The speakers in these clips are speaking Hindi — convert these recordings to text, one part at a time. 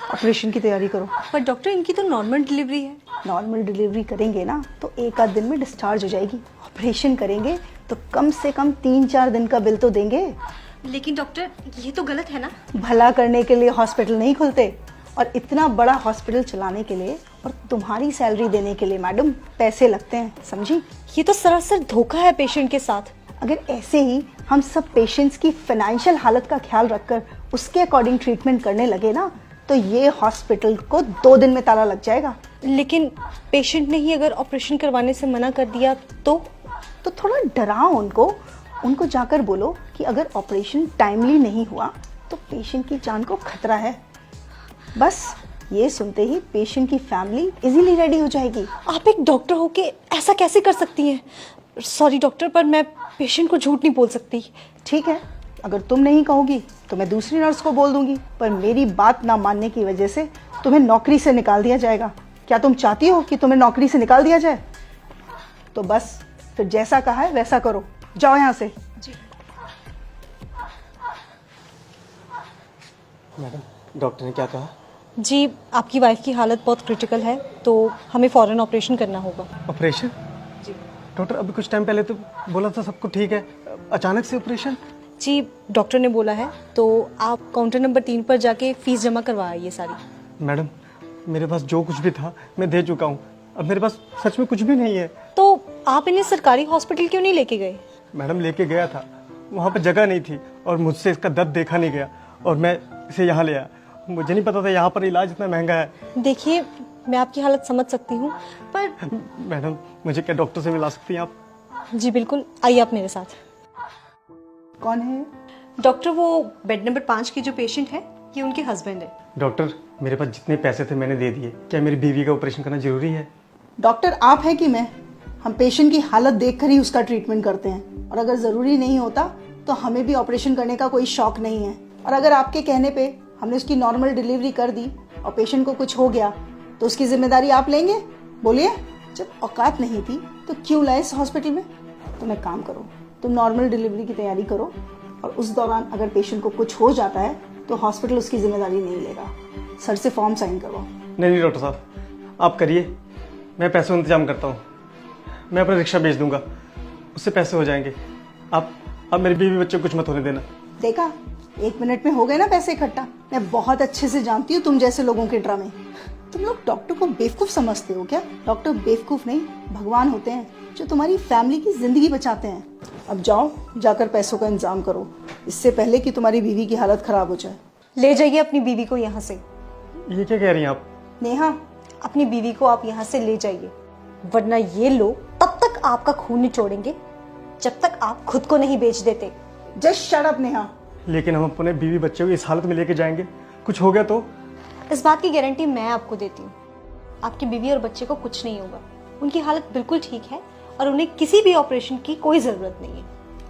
ऑपरेशन की तैयारी करो। पर डॉक्टर इनकी तो नॉर्मल डिलीवरी है। नॉर्मल डिलीवरी करेंगे ना तो एक आध दिन में डिस्चार्ज हो जाएगी। ऑपरेशन करेंगे तो कम से कम 3-4 दिन का बिल तो देंगे। लेकिन डॉक्टर ये तो गलत है ना। भला करने के लिए हॉस्पिटल नहीं खुलते, और इतना बड़ा हॉस्पिटल चलाने के लिए और तुम्हारी सैलरी देने के लिए मैडम पैसे लगते हैं, समझी? ये तो सरासर धोखा है पेशेंट के साथ। अगर ऐसे ही हम सब पेशेंट्स की फाइनेंशियल हालत का ख्याल रखकर उसके अकॉर्डिंग ट्रीटमेंट करने लगे ना तो ये हॉस्पिटल को 2 दिन में ताला लग जाएगा। लेकिन पेशेंट ने ही अगर ऑपरेशन करवाने से मना कर दिया तो थोड़ा डराओ उनको जाकर बोलो कि अगर ऑपरेशन टाइमली नहीं हुआ तो पेशेंट की जान को खतरा है। बस ये सुनते ही पेशेंट की फैमिली इजीली रेडी हो जाएगी। आप एक डॉक्टर होके ऐसा कैसे कर सकती हैं? सॉरी डॉक्टर, पर मैं पेशेंट को झूठ नहीं बोल सकती। ठीक है, अगर तुम नहीं कहोगी तो मैं दूसरी नर्स को बोल दूंगी, पर मेरी बात ना मानने की वजह से तुम्हें नौकरी से निकाल दिया जाएगा। क्या तुम चाहती हो कि तुम्हें नौकरी से निकाल दिया जाए? तो बस फिर जैसा कहा है वैसा करो, जाओ यहाँ से। जी मैडम, डॉक्टर ने क्या कहा? जी, आपकी वाइफ की हालत बहुत क्रिटिकल है तो हमें फौरन ऑपरेशन करना होगा। ऑपरेशन? जी डॉक्टर अभी कुछ टाइम पहले तो बोला था सबको ठीक है, अचानक से ऑपरेशन? जी, डॉक्टर ने बोला है तो आप काउंटर नंबर 3 पर जाके फीस जमा करवा आइए सारी। मैडम, मेरे पास जो कुछ भी था मैं दे चुका हूँ, अब मेरे पास सच में कुछ भी नहीं है। तो आप इन्हें सरकारी हॉस्पिटल क्यों नहीं लेके गए? मैडम, लेके गया था, वहाँ पर जगह नहीं थी और मुझसे इसका दर्द देखा नहीं गया और मैं इसे यहाँ ले आया। मुझे नहीं पता था यहाँ पर इलाज इतना महंगा है। देखिए, मैं आपकी हालत समझ सकती हूँ पर मैडम, मुझे क्या डॉक्टर से मिला सकती हैं आप? जी बिल्कुल, आइए आप मेरे साथ। कौन है? डॉक्टर, वो बेड नंबर 5 की जो पेशेंट है ये उनके हस्बैंड है। डॉक्टर, मेरे पास जितने पैसे थे मैंने दे दिए, क्या मेरी बीवी का ऑपरेशन करना जरूरी है? डॉक्टर आप है कि मैं? हम पेशेंट की हालत देखकर ही उसका ट्रीटमेंट करते हैं, और अगर जरूरी नहीं होता तो हमें भी ऑपरेशन करने का कोई शौक नहीं है। और अगर आपके कहने पे हमने उसकी नॉर्मल डिलीवरी कर दी और पेशेंट को कुछ हो गया तो उसकी जिम्मेदारी आप लेंगे? बोलिए, जब औकात नहीं थी तो क्यों लाए इस हॉस्पिटल में? तुम एक काम करो, तुम नॉर्मल डिलीवरी की तैयारी करो, और उस दौरान अगर पेशेंट को कुछ हो जाता है तो हॉस्पिटल उसकी जिम्मेदारी नहीं लेगा। सर से फॉर्म साइन करवाओ। नहीं डॉक्टर साहब, आप करिए, मैं पैसों का इंतजाम करता हूँ। मैं अपना रिक्शा भेज दूंगा, उससे पैसे हो जाएंगे। आप मेरे बीवी बच्चे को कुछ मत होने देना। देखा, 1 मिनट में हो गए ना पैसे इकट्ठा। मैं बहुत अच्छे से जानती हूँ तुम जैसे लोगों के ड्रामे। तुम लोग डॉक्टर को बेवकूफ समझते हो क्या? डॉक्टर बेवकूफ नहीं, भगवान होते हैं जो तुम्हारी फैमिली की जिंदगी बचाते हैं। अब जाओ, जाकर पैसों का इंतजाम करो, इससे पहले कि तुम्हारी बीवी की हालत खराब हो जाए। ले जाइए अपनी बीवी को यहाँ से। ये क्या कह रही हैं आप? नेहा, अपनी बीवी को आप यहाँ से ले जाइए, वरना ये लोग तब तक आपका खून निचोड़ेंगे जब तक आप खुद को नहीं बेच देते। Just shut up Neha. लेकिन हम अपने बीवी बच्चे को इस हालत में लेके जाएंगे, कुछ हो गया तो? इस बात की गारंटी मैं आपको देती हूँ, आपकी बीवी और बच्चे को कुछ नहीं होगा। उनकी हालत बिल्कुल ठीक है और उन्हें किसी भी ऑपरेशन की कोई जरूरत नहीं है।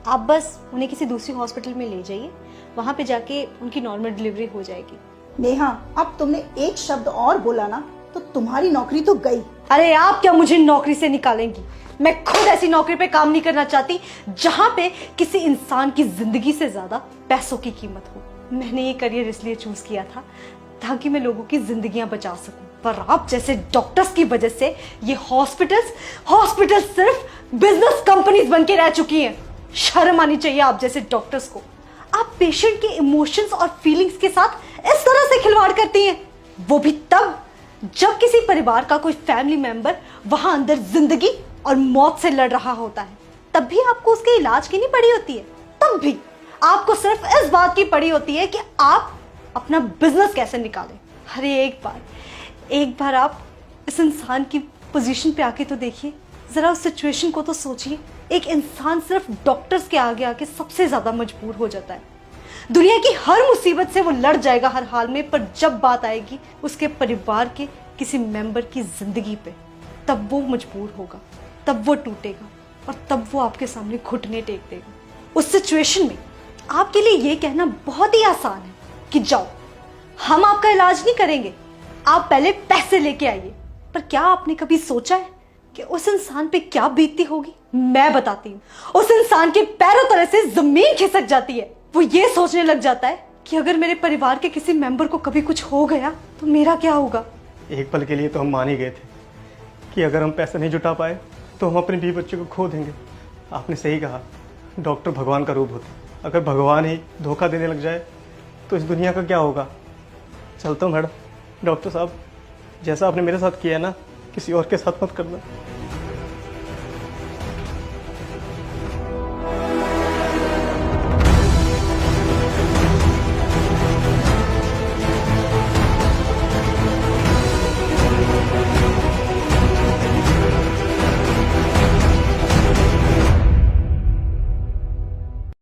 आप बस उन्हें किसी दूसरी हॉस्पिटल में ले जाइए, वहां पे जाके उनकी नॉर्मल डिलीवरी हो जाएगी। नेहा, अब तुमने एक शब्द और बोला ना तो तुम्हारी नौकरी तो गई। अरे आप क्या मुझे नौकरी से निकालेंगी? मैं खुद ऐसी नौकरी पे काम नहीं करना चाहती जहां पे किसी इंसान की जिंदगी से ज्यादा पैसों की कीमत हो। मैंने ये करियर इसलिए चूज किया था ताकि मैं लोगों की जिंदगियां बचा सकूं, पर आप जैसे डॉक्टर्स की वजह से ये हॉस्पिटल्स सिर्फ बिजनेस कंपनीज बन के रह चुकी हैं। शर्म आनी चाहिए आप जैसे डॉक्टर्स को। आप पेशेंट के इमोशंस और फीलिंग्स के साथ इस तरह से खिलवाड़ करती हैं, वो भी तब जब किसी परिवार का कोई फैमिली मेंबर वहां अंदर जिंदगी और मौत से लड़ रहा होता है। तब भी आपको उसके इलाज की नहीं पड़ी होती है, तब भी आपको सिर्फ इस बात की पड़ी होती है कि आप अपना बिजनेस कैसे निकालें। अरे एक बार आप इस इंसान की पोजीशन पे आके तो देखिए, जरा उस सिचुएशन को तो सोचिए। एक इंसान सिर्फ डॉक्टर्स के आगे आके सबसे ज्यादा मजबूर हो जाता है। दुनिया की हर मुसीबत से वो लड़ जाएगा हर हाल में, पर जब बात आएगी उसके परिवार के किसी मेंबर की जिंदगी पे, तब वो मजबूर होगा, तब वो टूटेगा और तब वो आपके सामने घुटने टेक देगा। उस सिचुएशन में आपके लिए ये कहना बहुत ही आसान है कि जाओ, हम आपका इलाज नहीं करेंगे, आप पहले पैसे लेके आइए। पर क्या आपने कभी सोचा है कि उस इंसान पे क्या बीतती होगी? मैं बताती हूँ। उस इंसान के पैरों तले से जमीन खिसक जाती है। वो ये सोचने लग जाता है कि अगर मेरे परिवार के किसी मेंबर को कभी कुछ हो गया तो मेरा क्या होगा। एक पल के लिए तो हम मान ही गए थे कि अगर हम पैसा नहीं जुटा पाए तो हम अपने बीवी बच्चे को खो देंगे। आपने सही कहा, डॉक्टर भगवान का रूप होते। अगर भगवान ही धोखा देने लग जाए तो इस दुनिया का क्या होगा। चलता हूँ मैडम। डॉक्टर साहब, जैसा आपने मेरे साथ किया है ना, किसी और के साथ मत करना।